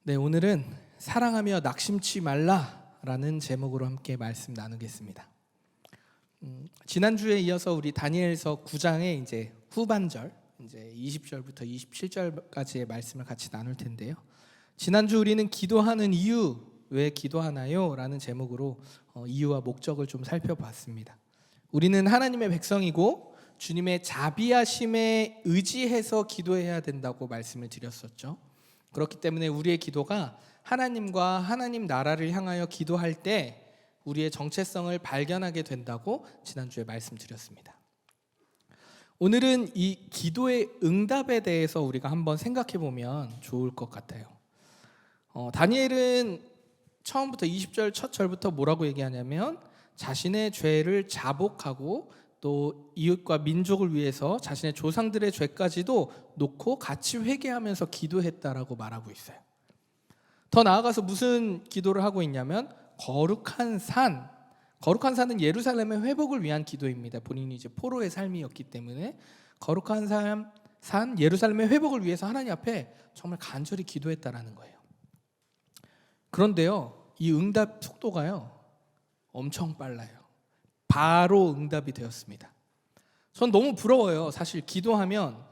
네, 오늘은 사랑하며 낙심치 말라라는 제목으로 함께 말씀 나누겠습니다. 지난주에 이어서 우리 다니엘서 9장의 이제 후반절, 이제 20절부터 27절까지의 말씀을 같이 나눌 텐데요. 지난주 우리는 기도하는 이유, 왜 기도하나요? 라는 제목으로 이유와 목적을 좀 살펴봤습니다. 우리는 하나님의 백성이고 주님의 자비하심에 의지해서 기도해야 된다고 말씀을 드렸었죠. 그렇기 때문에 우리의 기도가 하나님과 하나님 나라를 향하여 기도할 때 우리의 정체성을 발견하게 된다고 지난주에 말씀드렸습니다. 오늘은 이 기도의 응답에 대해서 우리가 한번 생각해 보면 좋을 것 같아요. 다니엘은 처음부터 20절 첫 절부터 뭐라고 얘기하냐면 자신의 죄를 자복하고 또 이웃과 민족을 위해서 자신의 조상들의 죄까지도 놓고 같이 회개하면서 기도했다라고 말하고 있어요. 더 나아가서 무슨 기도를 하고 있냐면 거룩한 산은 예루살렘의 회복을 위한 기도입니다. 본인이 이제 포로의 삶이었기 때문에 거룩한 산 예루살렘의 회복을 위해서 하나님 앞에 정말 간절히 기도했다라는 거예요. 그런데요, 이 응답 속도가요 엄청 빨라요. 바로 응답이 되었습니다. 전 너무 부러워요. 사실 기도하면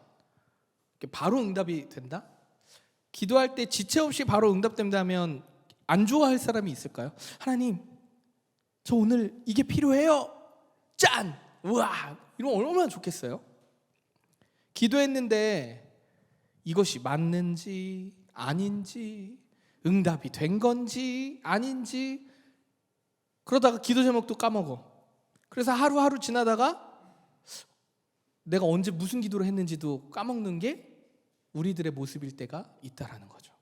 바로 응답이 된다? 기도할 때 지체 없이 바로 응답된다면 안 좋아할 사람이 있을까요? 하나님, 저 오늘 이게 필요해요. 짠! 우와! 이러면 얼마나 좋겠어요? 기도했는데 이것이 맞는지 아닌지, 응답이 된 건지 아닌지, 그러다가 기도 제목도 까먹어. 그래서 하루하루 지나다가 내가 언제 무슨 기도를 했는지도 까먹는 게 우리들의 모습일 때가 있다라는 거죠.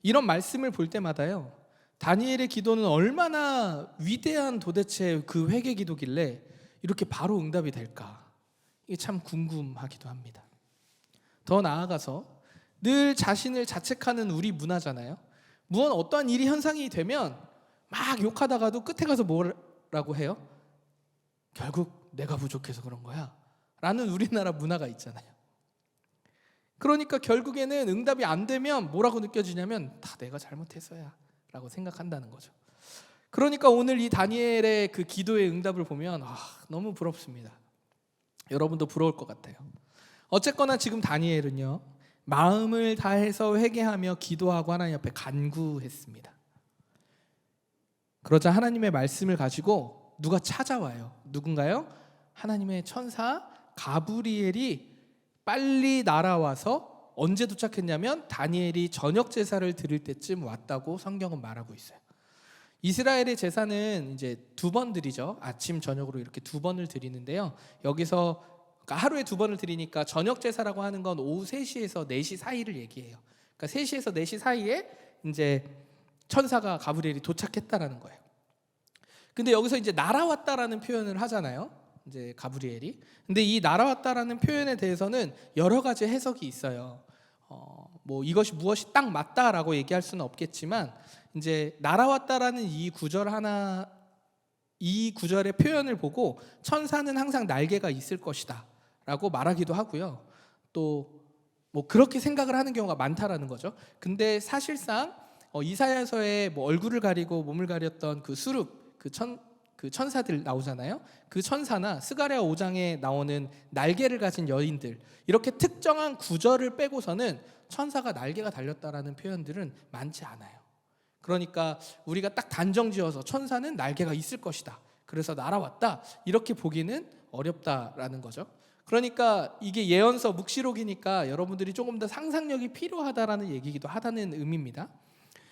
이런 말씀을 볼 때마다요, 다니엘의 기도는 얼마나 위대한 도대체 그 회개 기도길래 이렇게 바로 응답이 될까? 이게 참 궁금하기도 합니다. 더 나아가서 늘 자신을 자책하는 우리 문화잖아요. 어떠한 일이 현상이 되면 막 욕하다가도 끝에 가서 뭐라고 해요? 결국 내가 부족해서 그런 거야 라는 우리나라 문화가 있잖아요. 그러니까 결국에는 응답이 안 되면 뭐라고 느껴지냐면 다 내가 잘못했어야 라고 생각한다는 거죠. 그러니까 오늘 이 다니엘의 그 기도의 응답을 보면 너무 부럽습니다. 여러분도 부러울 것 같아요. 어쨌거나 지금 다니엘은요, 마음을 다해서 회개하며 기도하고 하나님 앞에 간구했습니다. 그러자 하나님의 말씀을 가지고 누가 찾아와요. 누군가요? 하나님의 천사 가브리엘이 빨리 날아와서 언제 도착했냐면 다니엘이 저녁 제사를 드릴 때쯤 왔다고 성경은 말하고 있어요. 이스라엘의 제사는 이제 2번 드리죠. 아침 저녁으로 이렇게 2번을 드리는데요. 여기서 하루에 2번을 드리니까 저녁 제사라고 하는 건 오후 3시에서 4시 사이를 얘기해요. 그러니까 3시에서 4시 사이에 이제 천사가 가브리엘이 도착했다라는 거예요. 근데 여기서 이제 날아왔다라는 표현을 하잖아요. 이제 가브리엘이. 근데 이 날아왔다라는 표현에 대해서는 여러 가지 해석이 있어요. 이것이 무엇이 딱 맞다라고 얘기할 수는 없겠지만 이제 날아왔다라는 이 구절의 표현을 보고 천사는 항상 날개가 있을 것이다라고 말하기도 하고요. 또 그렇게 생각을 하는 경우가 많다라는 거죠. 근데 사실상 이사야서에 얼굴을 가리고 몸을 가렸던 그 수룹, 그 천사들 나오잖아요. 그 천사나 스가랴 5장에 나오는 날개를 가진 여인들, 이렇게 특정한 구절을 빼고서는 천사가 날개가 달렸다라는 표현들은 많지 않아요. 그러니까 우리가 딱 단정지어서 천사는 날개가 있을 것이다, 그래서 날아왔다, 이렇게 보기는 어렵다라는 거죠. 그러니까 이게 예언서 묵시록이니까 여러분들이 조금 더 상상력이 필요하다라는 얘기기도 하다는 의미입니다.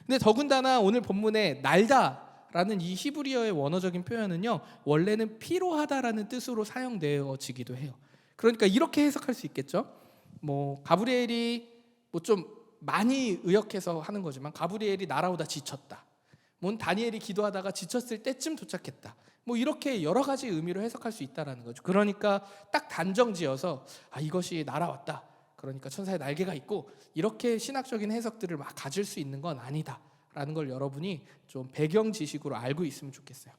근데 더군다나 오늘 본문에 날다라는 이 히브리어의 원어적인 표현은요, 원래는 필요하다라는 뜻으로 사용되어지기도 해요. 그러니까 이렇게 해석할 수 있겠죠. 가브리엘이 좀 많이 의역해서 하는 거지만 가브리엘이 날아오다 지쳤다, 다니엘이 기도하다가 지쳤을 때쯤 도착했다, 이렇게 여러 가지 의미로 해석할 수 있다라는 거죠. 그러니까 딱 단정지어서 이것이 날아왔다, 그러니까 천사의 날개가 있고, 이렇게 신학적인 해석들을 막 가질 수 있는 건 아니다라는 걸 여러분이 좀 배경 지식으로 알고 있으면 좋겠어요.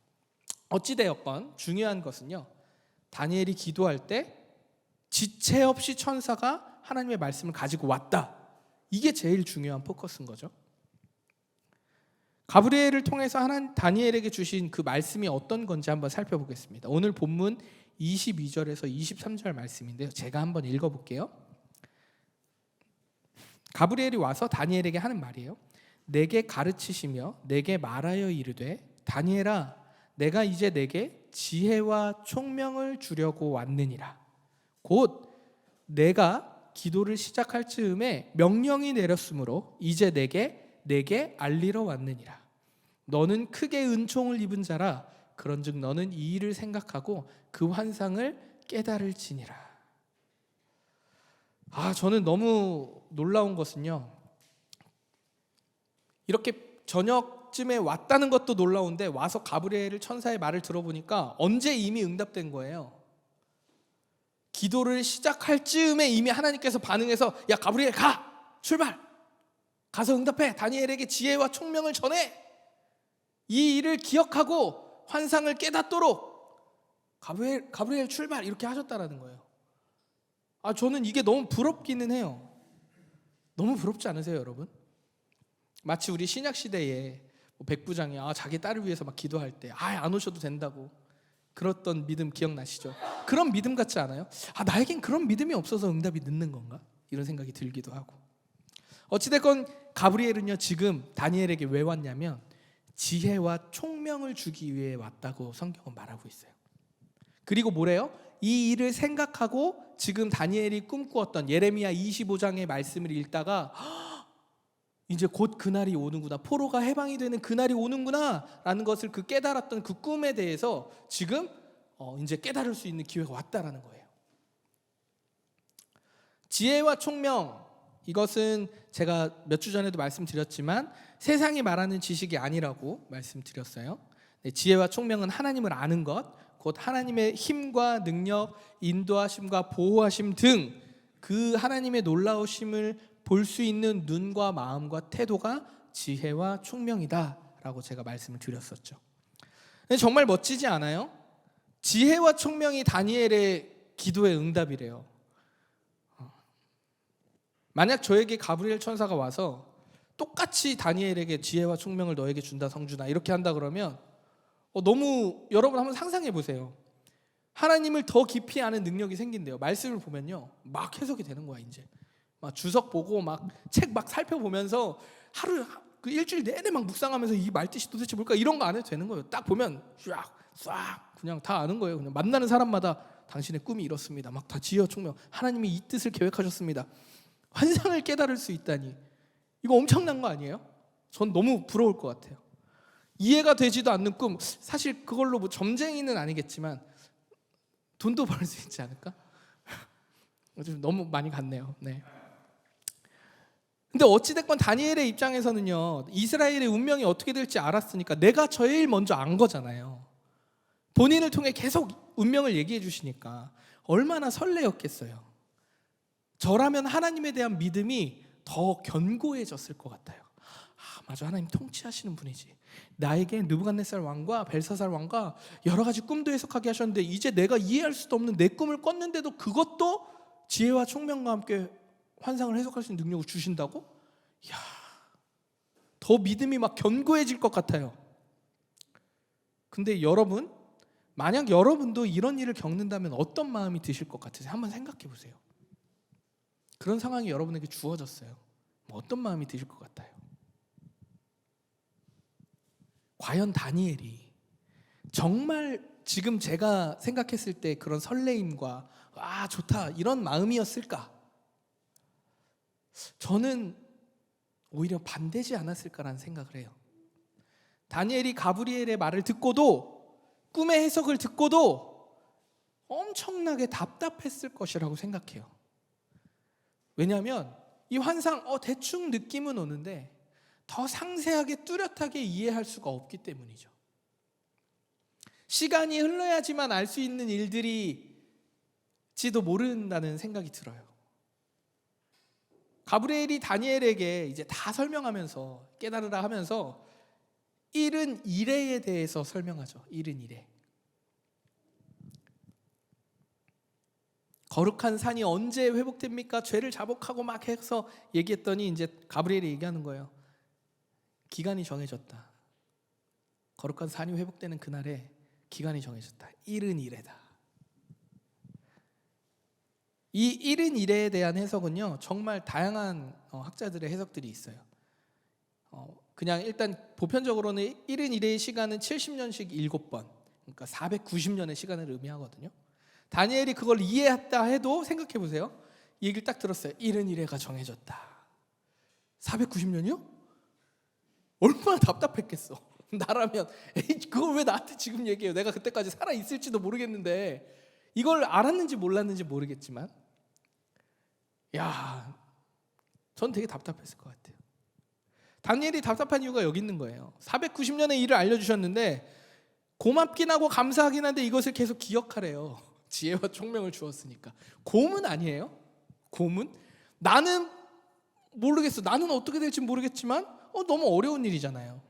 어찌되었건 중요한 것은요, 다니엘이 기도할 때 지체 없이 천사가 하나님의 말씀을 가지고 왔다, 이게 제일 중요한 포커스인 거죠. 가브리엘을 통해서 하나님 다니엘에게 주신 그 말씀이 어떤 건지 한번 살펴보겠습니다. 오늘 본문 22절에서 23절 말씀인데요. 제가 한번 읽어볼게요. 가브리엘이 와서 다니엘에게 하는 말이에요. 내게 가르치시며 내게 말하여 이르되 다니엘아 내가 이제 내게 지혜와 총명을 주려고 왔느니라. 곧 내가 기도를 시작할 즈음에 명령이 내렸으므로 이제 내게 알리러 왔느니라. 너는 크게 은총을 입은 자라. 그런즉 너는 이 일을 생각하고 그 환상을 깨달을지니라. 저는 너무 놀라운 것은요, 이렇게 저녁쯤에 왔다는 것도 놀라운데 와서 가브리엘 천사의 말을 들어보니까 언제 이미 응답된 거예요. 기도를 시작할 즈음에 이미 하나님께서 반응해서 야 가브리엘 가! 출발! 가서 응답해! 다니엘에게 지혜와 총명을 전해! 이 일을 기억하고 환상을 깨닫도록 가브리엘 출발! 이렇게 하셨다라는 거예요. 저는 이게 너무 부럽기는 해요. 너무 부럽지 않으세요, 여러분? 마치 우리 신약 시대에 백부장이 자기 딸을 위해서 막 기도할 때 안 오셔도 된다고 그랬던 믿음 기억나시죠? 그런 믿음 같지 않아요? 나에겐 그런 믿음이 없어서 응답이 늦는 건가? 이런 생각이 들기도 하고. 어찌됐건 가브리엘은요 지금 다니엘에게 왜 왔냐면 지혜와 총명을 주기 위해 왔다고 성경은 말하고 있어요. 그리고 뭐래요? 이 일을 생각하고 지금 다니엘이 꿈꾸었던 예레미야 25장의 말씀을 읽다가 이제 곧 그날이 오는구나, 포로가 해방이 되는 그날이 오는구나 라는 것을 그 깨달았던 그 꿈에 대해서 지금 이제 깨달을 수 있는 기회가 왔다라는 거예요. 지혜와 총명, 이것은 제가 몇 주 전에도 말씀드렸지만 세상이 말하는 지식이 아니라고 말씀드렸어요. 지혜와 총명은 하나님을 아는 것, 곧 하나님의 힘과 능력, 인도하심과 보호하심 등 그 하나님의 놀라우심을 볼 수 있는 눈과 마음과 태도가 지혜와 총명이다 라고 제가 말씀을 드렸었죠. 근데 정말 멋지지 않아요? 지혜와 총명이 다니엘의 기도의 응답이래요. 만약 저에게 가브리엘 천사가 와서 똑같이 다니엘에게 지혜와 총명을 너에게 준다 성준아 이렇게 한다 그러면 너무, 여러분 한번 상상해 보세요. 하나님을 더 깊이 아는 능력이 생긴대요. 말씀을 보면요 막 해석이 되는 거야. 이제 막 주석 보고 막 책 막 살펴보면서 하루 그 일주일 내내 막 묵상하면서 이 말뜻이 도대체 뭘까 이런 거 안 해도 되는 거예요. 딱 보면 싹 그냥 다 아는 거예요. 그냥 만나는 사람마다 당신의 꿈이 이렇습니다. 막 다 지혜와 총명, 하나님이 이 뜻을 계획하셨습니다. 환상을 깨달을 수 있다니 이거 엄청난 거 아니에요? 전 너무 부러울 것 같아요. 이해가 되지도 않는 꿈, 사실 그걸로 뭐 점쟁이는 아니겠지만 돈도 벌 수 있지 않을까? 좀 너무 많이 갔네요. 네. 근데 어찌됐건 다니엘의 입장에서는요 이스라엘의 운명이 어떻게 될지 알았으니까 내가 제일 먼저 안 거잖아요. 본인을 통해 계속 운명을 얘기해 주시니까 얼마나 설레었겠어요. 저라면 하나님에 대한 믿음이 더 견고해졌을 것 같아요. 맞아, 하나님 통치하시는 분이지. 나에게 느부갓네살 왕과 벨사살 왕과 여러 가지 꿈도 해석하게 하셨는데 이제 내가 이해할 수도 없는 내 꿈을 꿨는데도 그것도 지혜와 총명과 함께 환상을 해석할 수 있는 능력을 주신다고? 더 믿음이 막 견고해질 것 같아요. 근데 여러분, 만약 여러분도 이런 일을 겪는다면 어떤 마음이 드실 것 같으세요? 한번 생각해 보세요. 그런 상황이 여러분에게 주어졌어요. 어떤 마음이 드실 것 같아요? 과연 다니엘이 정말 지금 제가 생각했을 때 그런 설레임과 좋다 이런 마음이었을까? 저는 오히려 반대지 않았을까라는 생각을 해요. 다니엘이 가브리엘의 말을 듣고도, 꿈의 해석을 듣고도 엄청나게 답답했을 것이라고 생각해요. 왜냐하면 이 환상 대충 느낌은 오는데 더 상세하게 뚜렷하게 이해할 수가 없기 때문이죠. 시간이 흘러야지만 알 수 있는 일들이지도 모른다는 생각이 들어요. 가브리엘이 다니엘에게 이제 다 설명하면서 깨달으라 하면서 1은 1회에 대해서 설명하죠. 1은 1회. 거룩한 산이 언제 회복됩니까? 죄를 자복하고 막 해서 얘기했더니 이제 가브리엘이 얘기하는 거예요. 기간이 정해졌다. 거룩한 산이 회복되는 그날에 기간이 정해졌다. 일은 이래다. 이 일은 이래에 대한 해석은요, 정말 다양한 학자들의 해석들이 있어요. 그냥 일단 보편적으로는 일은 이래의 시간은 70년씩 7번, 그러니까 490년의 시간을 의미하거든요. 다니엘이 그걸 이해했다 해도 생각해 보세요. 이 얘기를 딱 들었어요. 일은 이래가 정해졌다. 490년이요? 얼마나 답답했겠어. 나라면 에이, 그걸 왜 나한테 지금 얘기해요? 내가 그때까지 살아 있을지도 모르겠는데. 이걸 알았는지 몰랐는지 모르겠지만, 야, 전 되게 답답했을 것 같아요. 다니엘이 답답한 이유가 여기 있는 거예요. 490년의 일을 알려주셨는데 고맙긴 하고 감사하긴 한데 이것을 계속 기억하래요. 지혜와 총명을 주었으니까. 고문 아니에요? 고문? 나는 모르겠어. 나는 어떻게 될지 모르겠지만 너무 어려운 일이잖아요.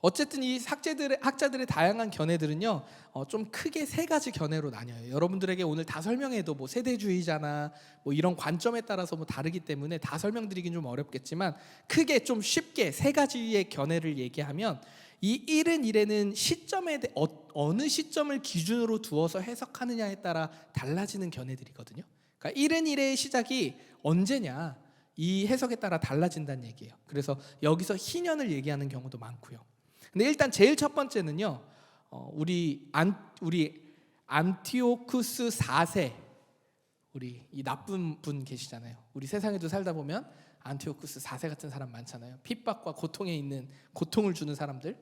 어쨌든 이 학자들의 다양한 견해들은요, 좀 크게 세 가지 견해로 나뉘어요. 여러분들에게 오늘 다 설명해도 뭐 세대주의자나 뭐 이런 관점에 따라서 뭐 다르기 때문에 다 설명드리긴 좀 어렵겠지만, 크게 좀 쉽게 세 가지의 견해를 얘기하면, 이 일은 이래는 시점에 어느 시점을 기준으로 두어서 해석하느냐에 따라 달라지는 견해들이거든요. 그러니까 일은 이래의 시작이 언제냐, 이 해석에 따라 달라진다는 얘기예요. 그래서 여기서 희년을 얘기하는 경우도 많고요. 근데 일단 제일 첫 번째는요, 우리 안티오쿠스 4세, 우리 이 나쁜 분 계시잖아요. 우리 세상에도 살다 보면 안티오쿠스 4세 같은 사람 많잖아요. 핍박과 고통을 주는 사람들.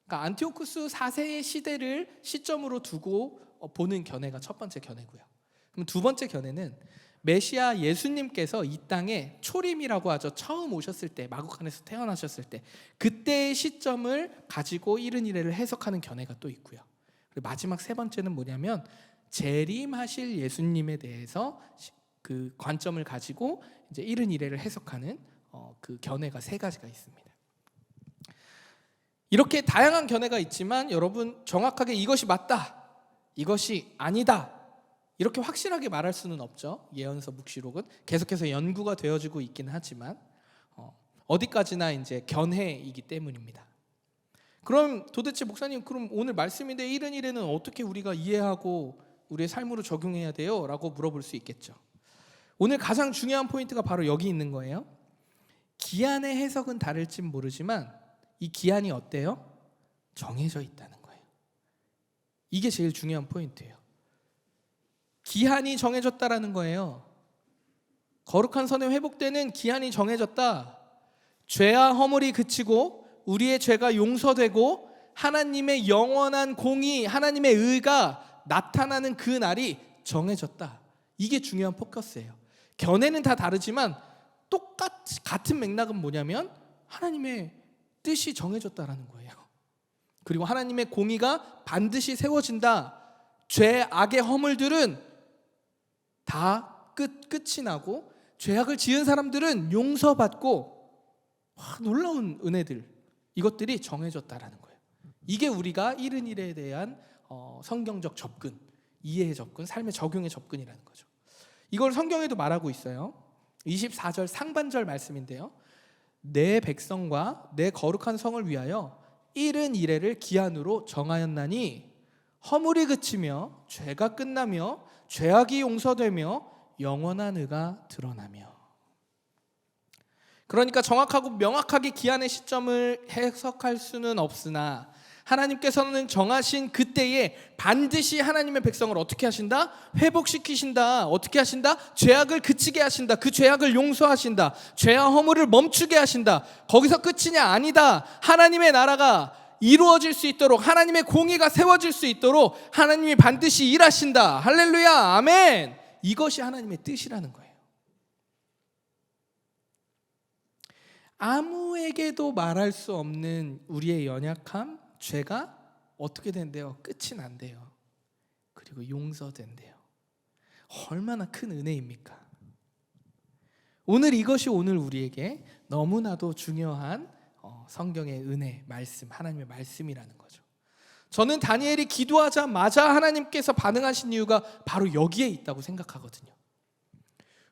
그러니까 안티오쿠스 4세의 시대를 시점으로 두고 보는 견해가 첫 번째 견해고요. 그럼 두 번째 견해는 메시아 예수님께서 이 땅에 초림이라고 하죠. 처음 오셨을 때, 마구간에서 태어나셨을 때, 그때의 시점을 가지고 일은 이래를 해석하는 견해가 또 있고요. 그리고 마지막 세 번째는 뭐냐면 재림하실 예수님에 대해서 그 관점을 가지고 이제 일은 이래를 해석하는 그 견해가 세 가지가 있습니다. 이렇게 다양한 견해가 있지만 여러분, 정확하게 이것이 맞다, 이것이 아니다, 이렇게 확실하게 말할 수는 없죠. 예언서 묵시록은 계속해서 연구가 되어지고 있기는 하지만 어디까지나 이제 견해이기 때문입니다. 그럼 도대체 목사님, 그럼 오늘 말씀인데 일은 이래는 어떻게 우리가 이해하고 우리의 삶으로 적용해야 돼요? 라고 물어볼 수 있겠죠. 오늘 가장 중요한 포인트가 바로 여기 있는 거예요. 기한의 해석은 다를진 모르지만 이 기한이 어때요? 정해져 있다는 거예요. 이게 제일 중요한 포인트예요. 기한이 정해졌다라는 거예요. 거룩한 선에 회복되는 기한이 정해졌다. 죄와 허물이 그치고 우리의 죄가 용서되고 하나님의 영원한 공의, 하나님의 의가 나타나는 그 날이 정해졌다. 이게 중요한 포커스예요. 견해는 다 다르지만 같은 맥락은 뭐냐면 하나님의 뜻이 정해졌다라는 거예요. 그리고 하나님의 공의가 반드시 세워진다. 죄, 악의 허물들은 다 끝이 나고 죄악을 지은 사람들은 용서받고, 놀라운 은혜들, 이것들이 정해졌다라는 거예요. 이게 우리가 일은 이래에 대한 성경적 접근, 이해의 접근, 삶의 적용의 접근이라는 거죠. 이걸 성경에도 말하고 있어요. 24절 상반절 말씀인데요, 내 백성과 내 거룩한 성을 위하여 일은 이래를 기한으로 정하였나니 허물이 그치며 죄가 끝나며 죄악이 용서되며 영원한 의가 드러나며. 그러니까 정확하고 명확하게 기한의 시점을 해석할 수는 없으나 하나님께서는 정하신 그때에 반드시 하나님의 백성을 어떻게 하신다? 회복시키신다. 어떻게 하신다? 죄악을 그치게 하신다. 그 죄악을 용서하신다. 죄와 허물을 멈추게 하신다. 거기서 끝이냐? 아니다. 하나님의 나라가 이루어질 수 있도록, 하나님의 공의가 세워질 수 있도록 하나님이 반드시 일하신다. 할렐루야, 아멘. 이것이 하나님의 뜻이라는 거예요. 아무에게도 말할 수 없는 우리의 연약함, 죄가 어떻게 된대요? 끝이 난대요. 그리고 용서된대요. 얼마나 큰 은혜입니까? 이것이 오늘 우리에게 너무나도 중요한 성경의 은혜, 말씀, 하나님의 말씀이라는 거죠. 저는 다니엘이 기도하자마자 하나님께서 반응하신 이유가 바로 여기에 있다고 생각하거든요.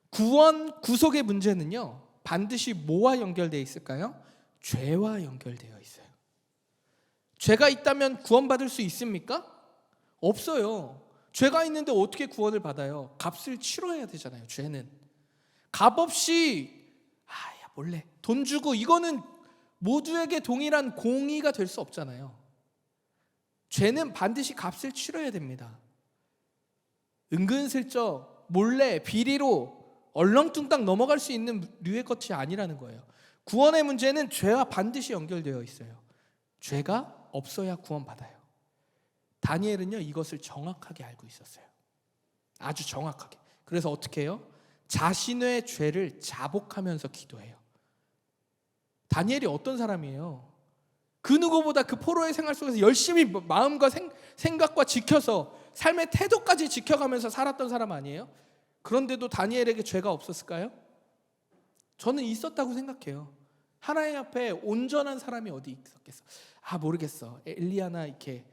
구원, 구속의 문제는요, 반드시 뭐와 연결되어 있을까요? 죄와 연결되어 있어요. 죄가 있다면 구원받을 수 있습니까? 없어요. 죄가 있는데 어떻게 구원을 받아요? 값을 치러야 되잖아요. 죄는 값없이 몰래 돈 주고, 이거는 모두에게 동일한 공의가 될 수 없잖아요. 죄는 반드시 값을 치러야 됩니다. 은근슬쩍 몰래 비리로 얼렁뚱땅 넘어갈 수 있는 류의 것이 아니라는 거예요. 구원의 문제는 죄와 반드시 연결되어 있어요. 죄가 없어야 구원받아요. 다니엘은요, 이것을 정확하게 알고 있었어요. 아주 정확하게. 그래서 어떻게 해요? 자신의 죄를 자복하면서 기도해요. 다니엘이 어떤 사람이에요? 그 누구보다 그 포로의 생활 속에서 열심히 마음과 생각과 지켜서 삶의 태도까지 지켜가면서 살았던 사람 아니에요? 그런데도 다니엘에게 죄가 없었을까요? 저는 있었다고 생각해요. 하나님 앞에 온전한 사람이 어디 있었겠어? 모르겠어. 엘리야나 이렇게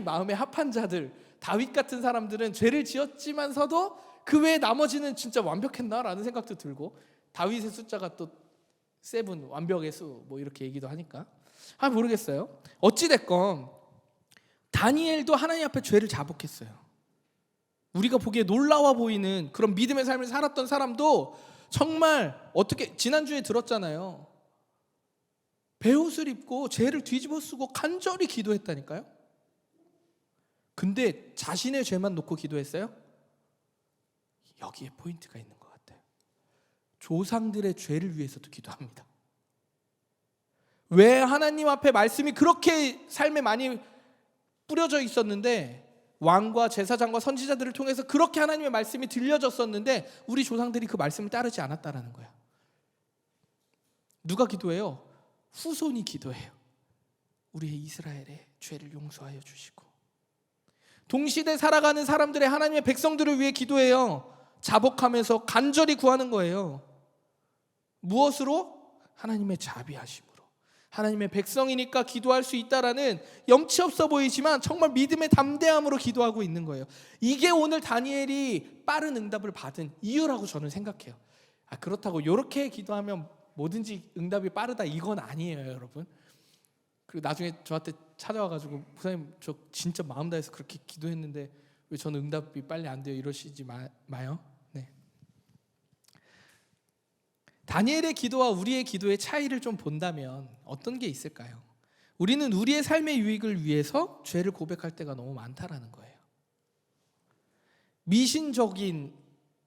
마음에 합한 자들, 다윗 같은 사람들은 죄를 지었지만서도 그 외에 나머지는 진짜 완벽했나라는 생각도 들고, 다윗의 숫자가 또 7, 완벽의 수, 이렇게 얘기도 하니까 모르겠어요. 어찌 됐건 다니엘도 하나님 앞에 죄를 자복했어요. 우리가 보기에 놀라워 보이는 그런 믿음의 삶을 살았던 사람도 정말, 어떻게 지난주에 들었잖아요. 베옷을 입고 죄를 뒤집어 쓰고 간절히 기도했다니까요. 근데 자신의 죄만 놓고 기도했어요? 여기에 포인트가 있는 것 같아요. 조상들의 죄를 위해서도 기도합니다. 왜 하나님 앞에 말씀이 그렇게 삶에 많이 뿌려져 있었는데, 왕과 제사장과 선지자들을 통해서 그렇게 하나님의 말씀이 들려졌었는데 우리 조상들이 그 말씀을 따르지 않았다라는 거야. 누가 기도해요? 후손이 기도해요. 우리의 이스라엘의 죄를 용서하여 주시고. 동시대 살아가는 사람들의, 하나님의 백성들을 위해 기도해요. 자복하면서 간절히 구하는 거예요. 무엇으로? 하나님의 자비하심으로. 하나님의 백성이니까 기도할 수 있다라는 염치 없어 보이지만 정말 믿음의 담대함으로 기도하고 있는 거예요. 이게 오늘 다니엘이 빠른 응답을 받은 이유라고 저는 생각해요. 그렇다고 이렇게 기도하면 뭐든지 응답이 빠르다, 이건 아니에요, 여러분. 그리고 나중에 저한테 찾아와가지고, 목사님 저 진짜 마음 다해서 그렇게 기도했는데 왜 저는 응답이 빨리 안 돼요, 이러시지 마요. 네. 다니엘의 기도와 우리의 기도의 차이를 좀 본다면 어떤 게 있을까요? 우리는 우리의 삶의 유익을 위해서 죄를 고백할 때가 너무 많다라는 거예요. 미신적인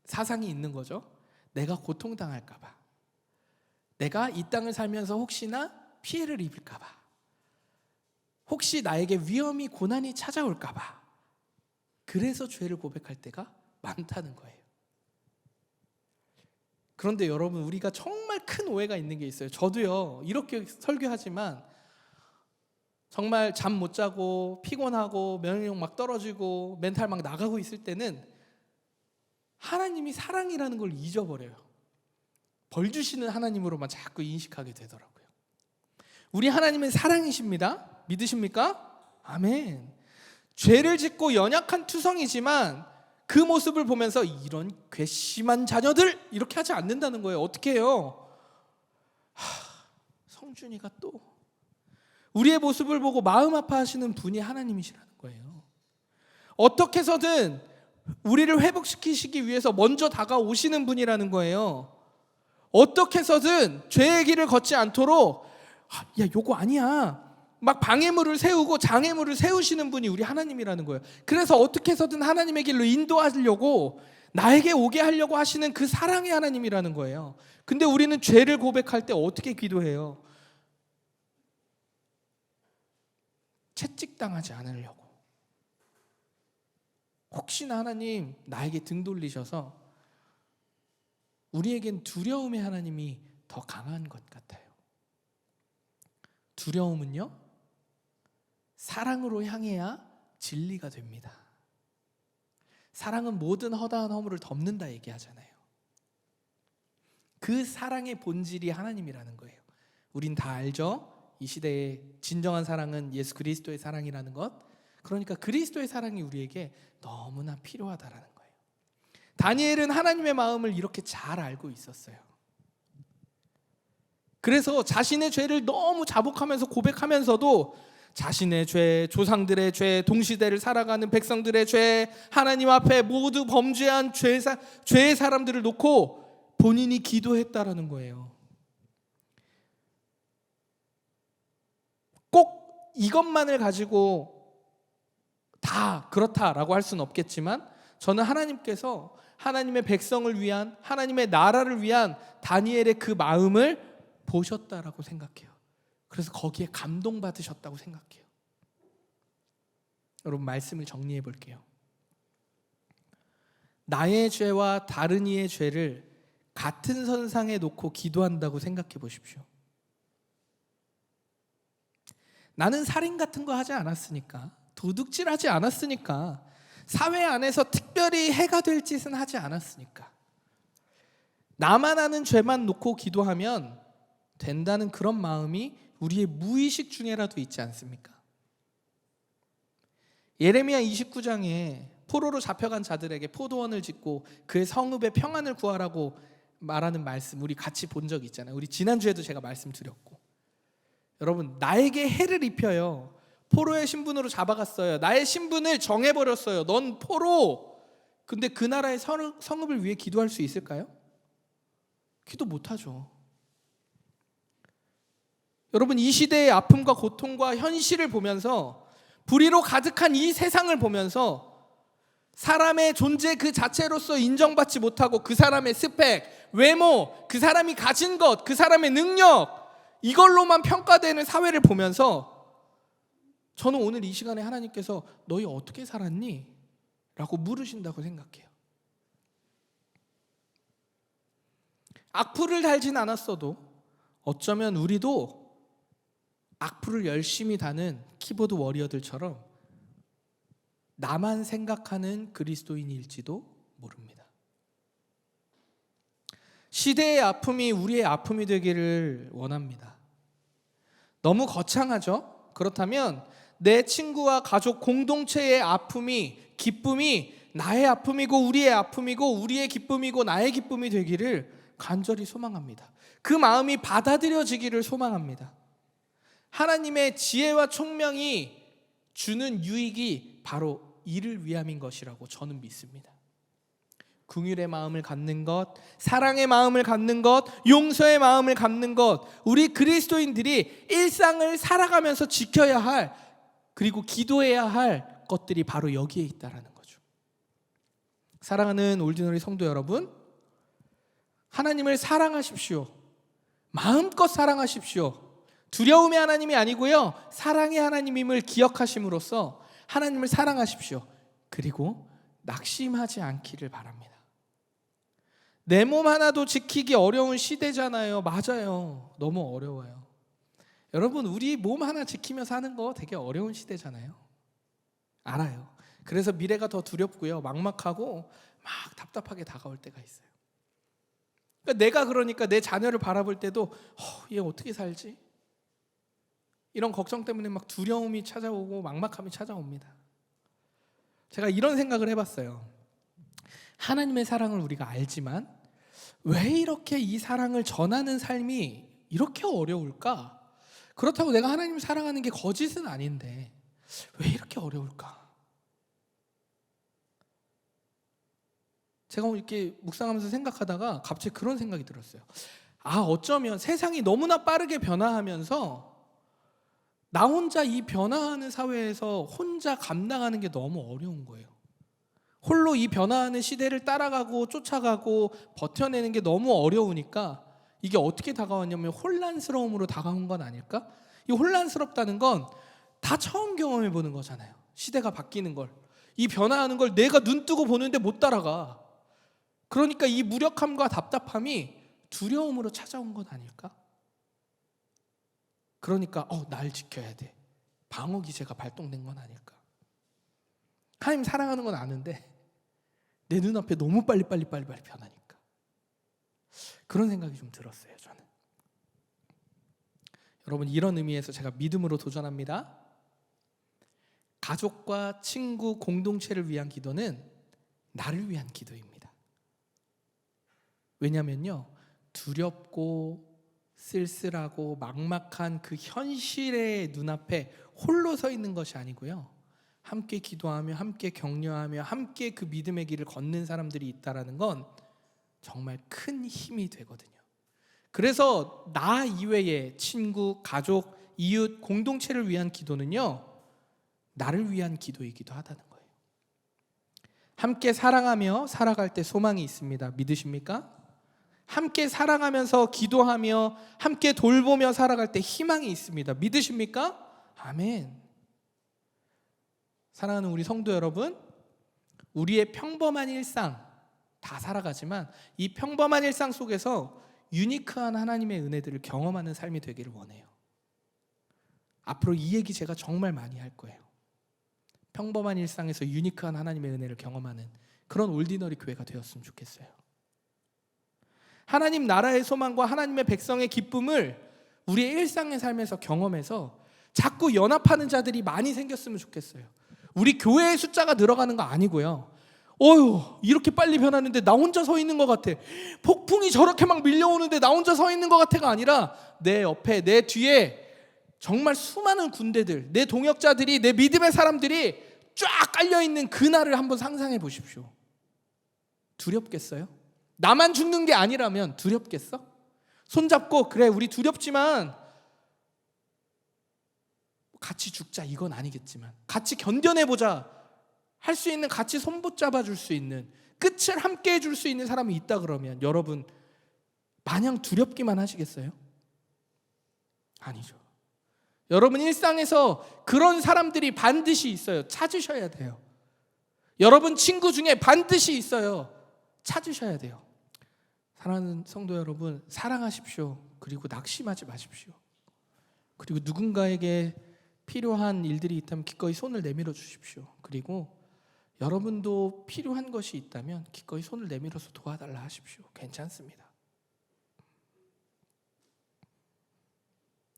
사상이 있는 거죠. 내가 고통당할까 봐, 내가 이 땅을 살면서 혹시나 피해를 입을까 봐, 혹시 나에게 위험이, 고난이 찾아올까 봐, 그래서 죄를 고백할 때가 많다는 거예요. 그런데 여러분, 우리가 정말 큰 오해가 있는 게 있어요. 저도요, 이렇게 설교하지만 정말 잠 못 자고 피곤하고 면역력 막 떨어지고 멘탈 막 나가고 있을 때는 하나님이 사랑이라는 걸 잊어버려요. 벌 주시는 하나님으로만 자꾸 인식하게 되더라고요. 우리 하나님은 사랑이십니다. 믿으십니까? 아멘. 죄를 짓고 연약한 투성이지만 그 모습을 보면서 이런 괘씸한 자녀들, 이렇게 하지 않는다는 거예요. 어떻게 해요? 성준이가 또 우리의 모습을 보고 마음 아파하시는 분이 하나님이시라는 거예요. 어떻게 해서든 우리를 회복시키시기 위해서 먼저 다가오시는 분이라는 거예요. 어떻게 해서든 죄의 길을 걷지 않도록 요거 아니야, 막 방해물을 세우고 장애물을 세우시는 분이 우리 하나님이라는 거예요. 그래서 어떻게 해서든 하나님의 길로 인도하려고, 나에게 오게 하려고 하시는 그 사랑의 하나님이라는 거예요. 근데 우리는 죄를 고백할 때 어떻게 기도해요? 채찍당하지 않으려고. 혹시나 하나님 나에게 등 돌리셔서, 우리에겐 두려움의 하나님이 더 강한 것 같아요. 두려움은요, 사랑으로 향해야 진리가 됩니다. 사랑은 모든 허다한 허물을 덮는다 얘기하잖아요. 그 사랑의 본질이 하나님이라는 거예요. 우린 다 알죠? 이 시대의 진정한 사랑은 예수 그리스도의 사랑이라는 것. 그러니까 그리스도의 사랑이 우리에게 너무나 필요하다라는 거예요. 다니엘은 하나님의 마음을 이렇게 잘 알고 있었어요. 그래서 자신의 죄를 너무 자복하면서 고백하면서도 자신의 죄, 조상들의 죄, 동시대를 살아가는 백성들의 죄, 하나님 앞에 모두 범죄한 죄의 사람들을 놓고 본인이 기도했다라는 거예요. 꼭 이것만을 가지고 다 그렇다라고 할 수는 없겠지만 저는 하나님께서 하나님의 백성을 위한, 하나님의 나라를 위한 다니엘의 그 마음을 보셨다라고 생각해요. 그래서 거기에 감동받으셨다고 생각해요. 여러분, 말씀을 정리해 볼게요. 나의 죄와 다른 이의 죄를 같은 선상에 놓고 기도한다고 생각해 보십시오. 나는 살인 같은 거 하지 않았으니까, 도둑질하지 않았으니까, 사회 안에서 특별히 해가 될 짓은 하지 않았으니까, 나만 아는 죄만 놓고 기도하면 된다는 그런 마음이 우리의 무의식 중에라도 있지 않습니까? 예레미야 29장에 포로로 잡혀간 자들에게 포도원을 짓고 그의 성읍에 평안을 구하라고 말하는 말씀, 우리 같이 본 적 있잖아요. 우리 지난주에도 제가 말씀드렸고, 여러분, 나에게 해를 입혀요. 포로의 신분으로 잡아갔어요. 나의 신분을 정해버렸어요. 넌 포로. 근데 그 나라의 성읍을 위해 기도할 수 있을까요? 기도 못하죠. 여러분, 이 시대의 아픔과 고통과 현실을 보면서, 불의로 가득한 이 세상을 보면서 사람의 존재 그 자체로서 인정받지 못하고 그 사람의 스펙, 외모, 그 사람이 가진 것, 그 사람의 능력, 이걸로만 평가되는 사회를 보면서 저는 오늘 이 시간에 하나님께서 너희 어떻게 살았니? 라고 물으신다고 생각해요. 악플을 달진 않았어도 어쩌면 우리도 악플을 열심히 다는 키보드 워리어들처럼 나만 생각하는 그리스도인일지도 모릅니다. 시대의 아픔이 우리의 아픔이 되기를 원합니다. 너무 거창하죠? 그렇다면 내 친구와 가족 공동체의 아픔이, 기쁨이 나의 아픔이고 우리의 아픔이고 우리의 기쁨이고 나의 기쁨이 되기를 간절히 소망합니다. 그 마음이 받아들여지기를 소망합니다. 하나님의 지혜와 총명이 주는 유익이 바로 이를 위함인 것이라고 저는 믿습니다. 긍휼의 마음을 갖는 것, 사랑의 마음을 갖는 것, 용서의 마음을 갖는 것, 우리 그리스도인들이 일상을 살아가면서 지켜야 할, 그리고 기도해야 할 것들이 바로 여기에 있다라는 거죠. 사랑하는 올디너리 성도 여러분, 하나님을 사랑하십시오. 마음껏 사랑하십시오. 두려움의 하나님이 아니고요, 사랑의 하나님임을 기억하심으로써 하나님을 사랑하십시오. 그리고 낙심하지 않기를 바랍니다. 내 몸 하나도 지키기 어려운 시대잖아요. 맞아요. 너무 어려워요. 여러분, 우리 몸 하나 지키며 사는 거 되게 어려운 시대잖아요. 알아요. 그래서 미래가 더 두렵고요, 막막하고 막 답답하게 다가올 때가 있어요. 그러니까 내 자녀를 바라볼 때도 얘 어떻게 살지? 이런 걱정 때문에 막 두려움이 찾아오고 막막함이 찾아옵니다. 제가 이런 생각을 해봤어요. 하나님의 사랑을 우리가 알지만 왜 이렇게 이 사랑을 전하는 삶이 이렇게 어려울까? 그렇다고 내가 하나님을 사랑하는 게 거짓은 아닌데 왜 이렇게 어려울까? 제가 이렇게 묵상하면서 생각하다가 갑자기 그런 생각이 들었어요. 어쩌면 세상이 너무나 빠르게 변화하면서 나 혼자 이 변화하는 사회에서 혼자 감당하는 게 너무 어려운 거예요. 홀로 이 변화하는 시대를 따라가고 쫓아가고 버텨내는 게 너무 어려우니까 이게 어떻게 다가왔냐면 혼란스러움으로 다가온 건 아닐까? 이 혼란스럽다는 건 다 처음 경험해 보는 거잖아요. 시대가 바뀌는 걸, 이 변화하는 걸 내가 눈 뜨고 보는데 못 따라가. 그러니까 이 무력함과 답답함이 두려움으로 찾아온 건 아닐까? 그러니까 날 지켜야 돼. 방어 기제가 발동된 건 아닐까? 하나님 사랑하는 건 아는데 내 눈앞에 너무 빨리 변하니까 그런 생각이 좀 들었어요. 저는. 여러분, 이런 의미에서 제가 믿음으로 도전합니다. 가족과 친구 공동체를 위한 기도는 나를 위한 기도입니다. 왜냐면요, 두렵고 쓸쓸하고 막막한 그 현실의 눈앞에 홀로 서 있는 것이 아니고요, 함께 기도하며 함께 격려하며 함께 그 믿음의 길을 걷는 사람들이 있다는 건 정말 큰 힘이 되거든요. 그래서 나 이외의 친구, 가족, 이웃, 공동체를 위한 기도는요, 나를 위한 기도이기도 하다는 거예요. 함께 사랑하며 살아갈 때 소망이 있습니다. 믿으십니까? 함께 사랑하면서 기도하며 함께 돌보며 살아갈 때 희망이 있습니다. 믿으십니까? 아멘. 사랑하는 우리 성도 여러분, 우리의 평범한 일상 다 살아가지만 이 평범한 일상 속에서 유니크한 하나님의 은혜들을 경험하는 삶이 되기를 원해요. 앞으로 이 얘기 제가 정말 많이 할 거예요. 평범한 일상에서 유니크한 하나님의 은혜를 경험하는 그런 올디너리 교회가 되었으면 좋겠어요. 하나님 나라의 소망과 하나님의 백성의 기쁨을 우리의 일상의 삶에서 경험해서 자꾸 연합하는 자들이 많이 생겼으면 좋겠어요. 우리 교회의 숫자가 늘어가는 거 아니고요, 어휴, 이렇게 빨리 변하는데 나 혼자 서 있는 것 같아, 폭풍이 저렇게 막 밀려오는데 나 혼자 서 있는 것 같아가 아니라 내 옆에, 내 뒤에 정말 수많은 군대들, 내 동역자들이, 내 믿음의 사람들이 쫙 깔려있는 그날을 한번 상상해 보십시오. 두렵겠어요? 나만 죽는 게 아니라면 두렵겠어? 손잡고 그래 우리 두렵지만 같이 죽자 이건 아니겠지만 같이 견뎌내보자 할 수 있는, 같이 손붙잡아 줄 수 있는, 끝을 함께 해줄 수 있는 사람이 있다 그러면 여러분 마냥 두렵기만 하시겠어요? 아니죠. 여러분 일상에서 그런 사람들이 반드시 있어요. 찾으셔야 돼요. 여러분 친구 중에 반드시 있어요. 찾으셔야 돼요. 사랑하는 성도 여러분, 사랑하십시오. 그리고 낙심하지 마십시오. 그리고 누군가에게 필요한 일들이 있다면 기꺼이 손을 내밀어 주십시오. 그리고 여러분도 필요한 것이 있다면 기꺼이 손을 내밀어서 도와달라 하십시오. 괜찮습니다.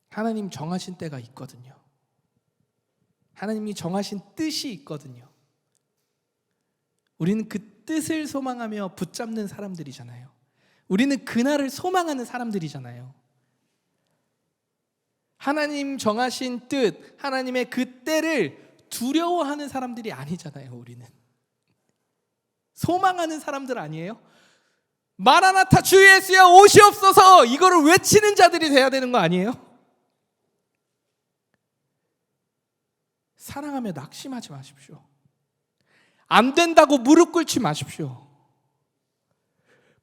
하나님 정하신 때가 있거든요. 하나님이 정하신 뜻이 있거든요. 우리는 그 뜻을 소망하며 붙잡는 사람들이잖아요. 우리는 그날을 소망하는 사람들이잖아요. 하나님 정하신 뜻, 하나님의 그 때를 두려워하는 사람들이 아니잖아요. 우리는 소망하는 사람들 아니에요? 마라나타 주 예수여 오시옵소서 이거를 외치는 자들이 돼야 되는 거 아니에요? 사랑하며 낙심하지 마십시오. 안 된다고 무릎 꿇지 마십시오.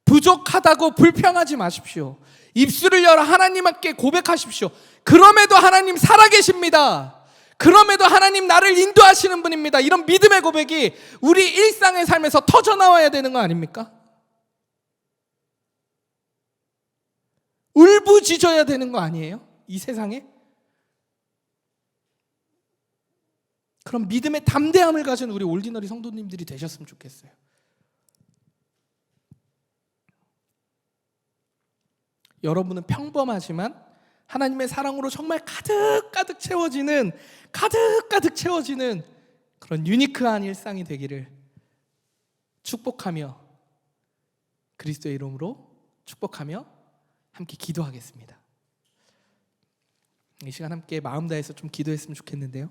부족하다고 불평하지 마십시오. 입술을 열어 하나님께 고백하십시오. 그럼에도 하나님 살아계십니다. 그럼에도 하나님 나를 인도하시는 분입니다. 이런 믿음의 고백이 우리 일상의 삶에서 터져나와야 되는 거 아닙니까? 울부짖어야 되는 거 아니에요? 이 세상에? 그런 믿음의 담대함을 가진 우리 올디너리 성도님들이 되셨으면 좋겠어요. 여러분은 평범하지만 하나님의 사랑으로 정말 가득가득 채워지는 그런 유니크한 일상이 되기를 축복하며 그리스도의 이름으로 축복하며 함께 기도하겠습니다. 이 시간 함께 마음 다해서 좀 기도했으면 좋겠는데요.